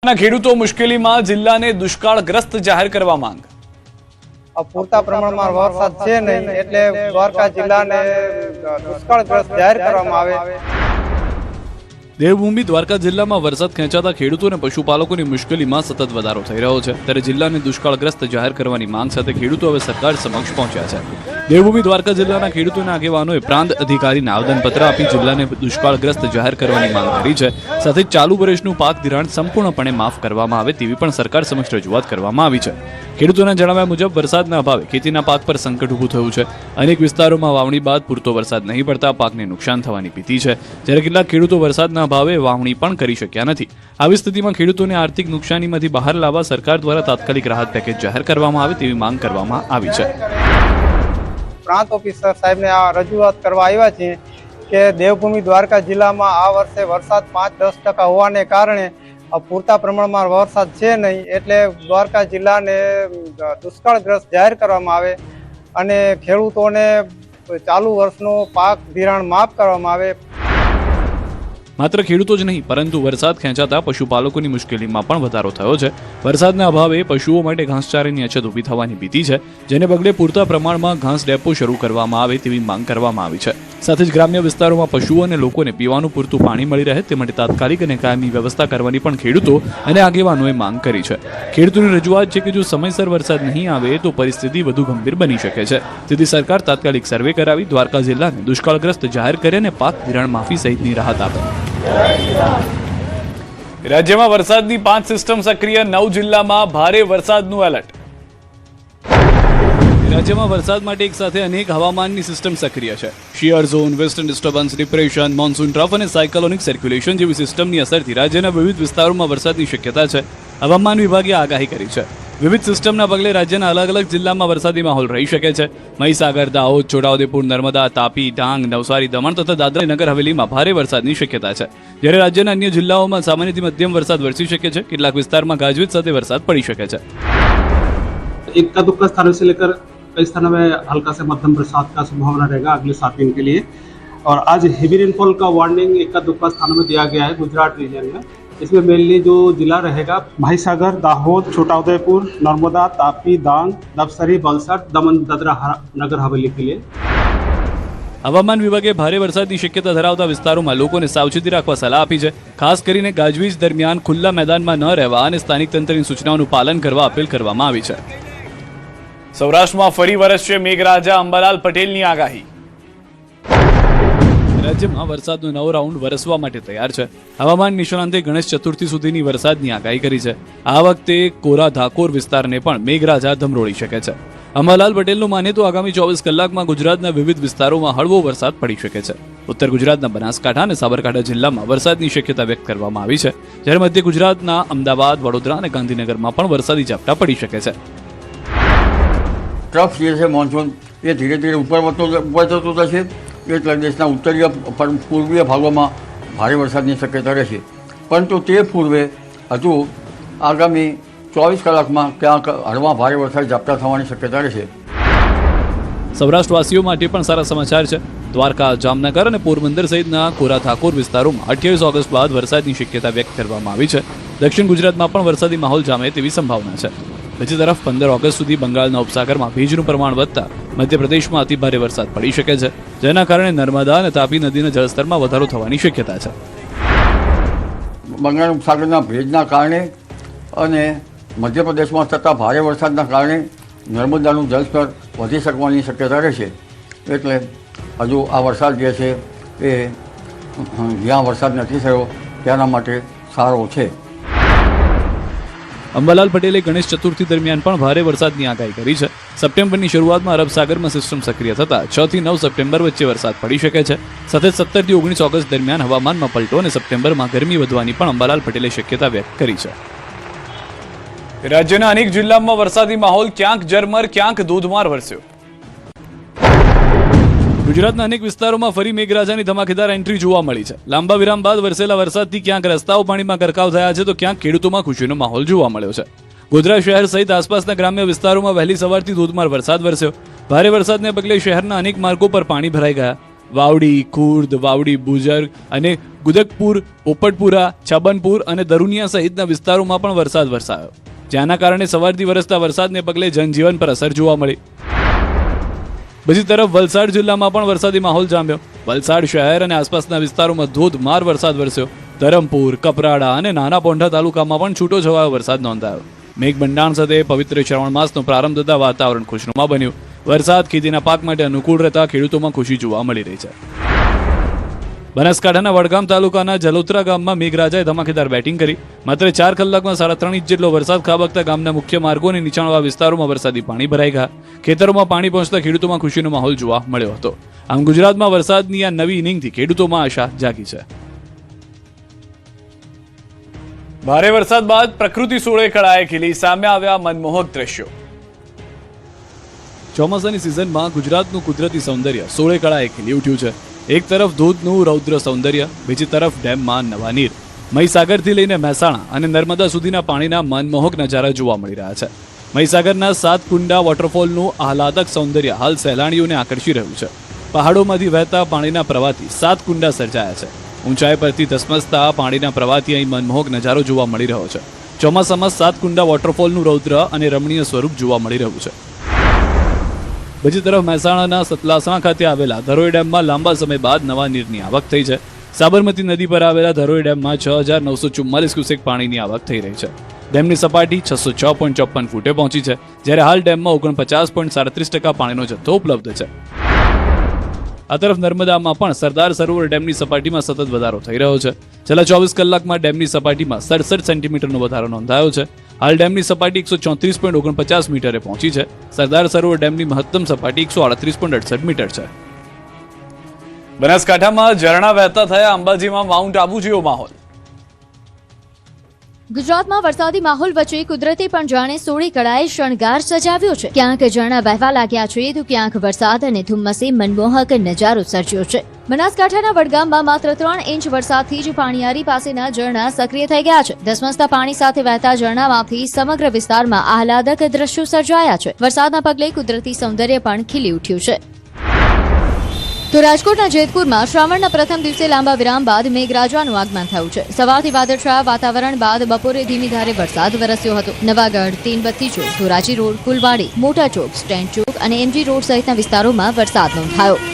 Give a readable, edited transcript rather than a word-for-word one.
ખેડૂતો મુશ્કેલીમાં જિલ્લાને દુષ્કાળગ્રસ્ત જાહેર કરવા માંગ। પૂરતા પ્રમાણમાં વરસાદ છે નહીં એટલે દ્વારકા જિલ્લાને દુષ્કાળગ્રસ્ત જાહેર કરવામાં આવે। દેવભૂમિ દ્વારકા જિલ્લામાં વરસાદ ખેંચાતા ખેડૂતો અને પશુપાલકોની મુશ્કેલીમાં સતત વધારો થઈ રહ્યો છે, ત્યારે જિલ્લાને દુષ્કાળગ્રસ્ત જાહેર કરવાની માંગ સાથે ખેડૂતો હવે સરકાર સમક્ષ પહોંચ્યા છે। દેવભૂમિ દ્વારકા જિલ્લાના ખેડૂતોના આગેવાનોએ પ્રાંત અધિકારીને આવેદનપત્ર આપી જિલ્લાને દુષ્કાળગ્રસ્ત જાહેર કરવાની માંગ કરી છે। સાથે ચાલુ વર્ષનું પાક ધિરાણ સંપૂર્ણપણે માફ કરવામાં આવે તેવી પણ સરકાર સમક્ષ રજૂઆત કરવામાં આવી છે। ખેડૂતોના જણાવ્યા મુજબ વરસાદના અભાવે ખેતીના પાક પર સંકટ ઊભું થયું છે। અનેક વિસ્તારોમાં વાવણી બાદ પૂરતો વરસાદ નહીં પડતા પાકને નુકસાન થવાની ભીતિ છે, જ્યારે કેટલાક ખેડૂતો વરસાદના અભાવે વાવણી પણ કરી શક્યા નથી। આવી સ્થિતિમાં ખેડૂતોને આર્થિક નુકસાનીમાંથી બહાર લાવવા સરકાર દ્વારા તાત્કાલિક રાહત પેકેજ જાહેર કરવામાં આવે તેવી માંગ કરવામાં આવી છે। પ્રાંત ઓફિસર સાહેબને આ રજૂઆત કરવા આવ્યા છીએ કે દેવભૂમિ દ્વારકા જિલ્લામાં આ વર્ષે વરસાદ 5-10% હોવાને કારણે પૂરતા પ્રમાણમાં વરસાદ છે નહીં એટલે દ્વારકા જિલ્લાને દુષ્કાળગ્રસ્ત જાહેર કરવામાં આવે અને ખેડૂતોને ચાલુ વર્ષનો પાક ધિરાણ માફ કરવામાં આવે। માત્ર ખેડૂતો જ નહીં પરંતુ વરસાદ ખેંચાતા પશુપાલકોની મુશ્કેલીમાં પણ વધારો થયો છે। વરસાદના અભાવે પશુઓ માટે ઘાસચારાની અછત ઊભી થવાની ભીતિ છે, જેને પગલે પૂરતા પ્રમાણમાં ઘાસ ડેપો શરૂ કરવામાં આવે તેવી માંગ કરવામાં આવી છે। સાથે જ ગ્રામ્ય વિસ્તારોમાં પશુઓ અને લોકોને પીવાનું પૂરતું પાણી મળી રહે તે માટે તાત્કાલિક અને કાયમી વ્યવસ્થા કરવાની પણ ખેડૂતો અને આગેવાનોએ માંગ કરી છે। ખેડૂતોની રજૂઆત છે કે જો સમયસર વરસાદ નહીં આવે તો પરિસ્થિતિ વધુ ગંભીર બની શકે છે, તેથી સરકાર તાત્કાલિક સર્વે કરાવી દ્વારકા જિલ્લાને દુષ્કાળગ્રસ્ત જાહેર કરે અને પાક ધિરાણ માફી સહિતની રાહત આપે। રાજ્યમાં વરસાદની 5 સિસ્ટમ સક્રિય, 9 જિલ્લામાં ભારે વરસાદનું એલર્ટ। રાજ્યમાં વરસાદ માટે એક સાથે અનેક હવામાનની સિસ્ટમ સક્રિય છે। Shear zone, western disturbance, depression, monsoon trough અને સાયક્લોનિક સર્ક્યુલેશન જેવી સિસ્ટમની અસરથી રાજ્યના વિવિધ વિસ્તારોમાં વરસાદની શક્યતા છે, હવામાન વિભાગે આગાહી કરી છે। વિવિધ સિસ્ટમના પગલે રાજ્યના અલગ અલગ જિલ્લામાં વરસાદી માહોલ રહી શકે છે। મહીસાગર, દાહોદ, છોટાઉદેપુર, નર્મદા, તાપી, ડાંગ, નવસારી, દમણ તથા દાદરા નગર હવેલીમાં ભારે વરસાદની શક્યતા છે, જ્યારે રાજ્યના અન્ય જિલ્લાઓમાં સામાન્યથી મધ્યમ વરસાદ વરસી શકે છે। કેટલાક વિસ્તારમાં ગાજવીજ સાથે વરસાદ પડી શકે છે। इक्का दुक्का स्थानों से लेकर कई स्थानों में हल्का से मध्यम बरसात का संभावना रहेगा अगले 7 दिन के लिए। और आज हेवी रेनफॉल का वार्निंग इक्का दुक्का स्थानों में दिया गया है गुजरात रीजन में। इसमें मेनली जो जिला रहेगा महीसागर, दाहोद, छोटाउदेपुर, नर्मदा, तापी, डांग, नवसारी, वलसाड, दमन, दादरा नगर हवेली के लिए। હવામાન વિભાગે ભારે વરસાદની શક્યતા ધરાવતા વિસ્તારોમાં લોકોને સાવચેતી રાખવા સલાહ આપી છે। ખાસ કરીને ગાજવીજ દરમિયાન ખુલ્લા મેદાનમાં ન રહેવા અને સ્થાનિક તંત્રની સૂચનાઓનું પાલન કરવા અપીલ કરવામાં આવી છે। સૌરાષ્ટ્રમાં ફરી વરસશે મેઘરાજા, અંબાલાલ પટેલની આગાહી। રાજ્યમાં વરસાદનો નવો રાઉન્ડ વરસવા માટે તૈયાર છે। હવામાન નિષ્ણાંતે ગણેશ ચતુર્થી સુધીની વરસાદની આગાહી કરી છે। આ વખતે કોરા ધાકોર વિસ્તારને પણ મેઘરાજા ધમરોળી શકે છે। અંબાલાલ પટેલનું માને તો આગામી 24 કલાકમાં ગુજરાતના વિવિધ વિસ્તારોમાં હળવો વરસાદ પડી શકે છે। ઉત્તર ગુજરાતના બનાસકાંઠા અને સાબરકાંઠા જિલ્લામાં વરસાદની શક્યતા વ્યક્ત કરવામાં આવી છે, જ્યારે મધ્ય ગુજરાતના અમદાવાદ, વડોદરા અને ગાંધીનગરમાં પણ વરસાદી ઝાપટા પડી શકે છે। ટ્રફ જે છે મોન્સૂન એ ધીરે ધીરે ઉપર થતું જશે, એટલે દેશના ઉત્તરીય પૂર્વીય ભાગોમાં ભારે વરસાદની શક્યતા રહેશે, પરંતુ તે પૂર્વે હજુ આગામી 24 કલાકમાં ક્યાંક હળવા ભારે વરસાદ ઝાપટા થવાની શક્યતા રહેશે। સૌરાષ્ટ્રવાસીઓ માટે પણ સારા સમાચાર છે। દ્વારકા, જામનગર અને પોરબંદર સહિતના કોરા ઠાકોર વિસ્તારોમાં 28 ઓગસ્ટ બાદ વરસાદની શક્યતા વ્યક્ત કરવામાં આવી છે। દક્ષિણ ગુજરાતમાં પણ વરસાદી માહોલ જામે તેવી સંભાવના છે। બીજી તરફ 15 ઓગસ્ટ સુધી બંગાળના ઉપસાગરમાં ભેજનું પ્રમાણ વધતા મધ્યપ્રદેશમાં અતિભારે વરસાદ પડી શકે છે, જેના કારણે નર્મદા અને તાપી નદીના જળસ્તરમાં વધારો થવાની શક્યતા છે। બંગાળ ઉપસાગરના ભેજના કારણે અને મધ્યપ્રદેશમાં થતા ભારે વરસાદના કારણે નર્મદાનું જળસ્તર વધી શકવાની શક્યતા રહેશે, એટલે હજુ આ વરસાદ જે છે એ જ્યાં વરસાદ નથી થયો તેના માટે સારો છે। અંબાલાલ પટેલે ગણેશ ચતુર્થી દરમિયાન પણ ભારે વરસાદની આગાહી કરી છે। સપ્ટેમ્બરની શરૂઆતમાં અરબ સાગરમાં સિસ્ટમ સક્રિય થતા 6 થી 9 સપ્ટેમ્બર વચ્ચે વરસાદ પડી શકે છે। સાથે 17 થી 19 ઓગસ્ટ દરમિયાન હવામાનમાં પલટો અને સપ્ટેમ્બરમાં ગરમી વધવાની પણ અંબાલાલ પટેલે શક્યતા વ્યક્ત કરી છે। રાજ્યના અનેક જિલ્લામાં વરસાદી માહોલ, ક્યાંક ઝરમર, ક્યાંક ધોધમાર વરસ્યો। ગુજરાતના અનેક વિસ્તારોમાં ફરી મેઘરાજાની ધમાકેદાર એન્ટ્રી જોવા મળી છે। લાંબા વિરામ બાદ વરસેલા વરસાદથી ક્યાંક રસ્તાઓ પાણીમાં ગરકાવ થયા છે તો ક્યાંક ખેડૂતોમાં ખુશીનો માહોલ જોવા મળ્યો છે। ગોધરા શહેર સહિત આસપાસના ગ્રામ્ય વિસ્તારોમાં વહેલી સવારથી ધોધમાર વરસાદ વરસ્યો। ભારે વરસાદને પગલે શહેરના અનેક માર્ગો પર પાણી ભરાઈ ગયા। વાવડી, ખુર્દ, વાવડી, બુજર્ગ અને ગુદકપુર, પોપટપુરા, છબનપુર અને દરુનિયા સહિતના વિસ્તારોમાં પણ વરસાદ વરસાયો, જેના કારણે સવારથી વરસતા વરસાદને પગલે જનજીવન પર અસર જોવા મળી. બીજી તરફ વલસાડ જિલ્લામાં પણ વરસાદી માહોલ જામ્યો. વલસાડ શહેર અને આસપાસના વિસ્તારોમાં ધોધમાર વરસાદ વરસ્યો. ધરમપુર, કપરાડા અને નાના પોંઢા તાલુકામાં પણ છૂટો છવાયો વરસાદ નોંધાયો. મેઘબંડાણ સાથે પવિત્ર શ્રાવણ માસનો પ્રારંભ થતા વાતાવરણ ખુશનુમા બન્યું. વરસાદ ખેતીના પાક માટે અનુકૂળ રહેતા ખેડૂતોમાં ખુશી જોવા મળી રહી છે. બનાસકાંઠાના વડગામ તાલુકાના જલોત્રા ગામમાં મેઘરાજાએ ધમાકેદાર બેટિંગ કરી. માત્ર 4 કલાકમાં 3.5 ઇંચ જેટલો વરસાદ ખાબકતા ગામના મુખ્ય માર્ગો અને નીચાણવાળા વિસ્તારોમાં વરસાદી પાણી ભરાઈ ગયા. ખેતરોમાં પાણી પહોંચતા ખેડૂતોમાં ખુશીનો માહોલ જોવા મળ્યો હતો. આમ ગુજરાતમાં વરસાદની આ નવી ઇનિંગથી ખેડૂતોમાં આશા જાગી છે. ભારે વરસાદ બાદ પ્રકૃતિ સોળે કળાએ ખીલી, સામે આવ્યા મનમોહક દ્રશ્યો. ચોમાસાની સિઝનમાં ગુજરાતનું કુદરતી સૌંદર્ય સોળે કળાએ ખીલી ઉઠ્યું છે. એક તરફ ધોધનું રૌદ્ર સૌંદર્ય, બીજી તરફ ડેમમાં નવા નીર. મહીસાગરથી લઈને મહેસાણા અને નર્મદા સુધીના પાણીના મનમોહક નજારા જોવા મળી રહ્યા છે. મહીસાગરના 7 કુંડા વોટરફોલનું આહલાદક સૌંદર્ય હાલ સહેલાણીઓને આકર્ષી રહ્યું છે. પહાડોમાંથી વહેતા પાણીના પ્રવાહથી 7 કુંડા સર્જાયા છે. ઊંચાઈ પરથી ધસમસતા પાણીના પ્રવાહથી અહીં મનમોહક નજારો જોવા મળી રહ્યો છે. ચોમાસામાં 7 કુંડા વોટરફોલનું રૌદ્ર અને રમણીય સ્વરૂપ જોવા મળી રહ્યું છે. બીજી તરફ મહેસાણાના સતલાસણા ખાતે આવેલા ધરોઈ ડેમમાં લાંબા સમય બાદ નવા નીરની આવક થઈ છે. સાબરમતી નદી પર આવેલા ધરોઈ ડેમમાં 6,944 ક્યુસેક પાણીની આવક થઈ રહી છે. ડેમની સપાટી 606.54 ફૂટે પહોંચી છે, જ્યારે હાલ ડેમમાં 49.37% પાણીનો જથ્થો ઉપલબ્ધ છે. આ તરફ નર્મદામાં પણ સરદાર સરોવર ડેમની સપાટીમાં સતત વધારો થઈ રહ્યો છે. છેલ્લા 24 કલાકમાં ડેમની સપાટીમાં 67 સેન્ટીમીટરનો વધારો નોંધાયો છે. હાલ ડેમની સપાટી 134.49 મીટરે પહોંચી છે. સરદાર સરોવર ડેમની મહત્તમ સપાટી 138.68 મીટર છે. બનાસકાંઠામાં ઝરણા વહેતા થયા, અંબાજીમાં માઉન્ટ આબુ જેવો માહોલ. ગુજરાતમાં વરસાદી માહોલ વચ્ચે કુદરતે પણ જાણે સોળે કળાએ શણગાર સજાવ્યો છે. ક્યાંક ઝરણા વહેવા લાગ્યા છે, તો ક્યાંક વરસાદ અને ધુમ્મસે મનમોહક નજારો સર્જ્યો છે. બનાસકાંઠાના વડગામમાં માત્ર 3 ઇંચ વરસાદથી જ પાણીયારી પાસેના ઝરણા સક્રિય થઈ ગયા છે. ધસમસતા પાણી સાથે વહેતા ઝરણામાંથી સમગ્ર વિસ્તારમાં આહલાદક દ્રશ્યો સર્જાયા છે. વરસાદના પગલે કુદરતી સૌંદર્ય પણ ખીલી ઉઠ્યું છે. તો રાજકોટના જેતપુરમાં શ્રાવણના પ્રથમ દિવસે લાંબા વિરામ બાદ મેઘરાજાનું આગમન થયું છે. સવારથી વાદળછાયા વાતાવરણ બાદ બપોરે ધીમી ધારે વરસાદ વરસ્યો હતો. નવાગઢ, તીનબત્તી ચોક, ધોરાજી રોડ, ફુલવાડી, મોટા ચોક, સ્ટેન્ડ ચોક અને એમજી રોડ સહિતના વિસ્તારોમાં વરસાદ નોંધાયો.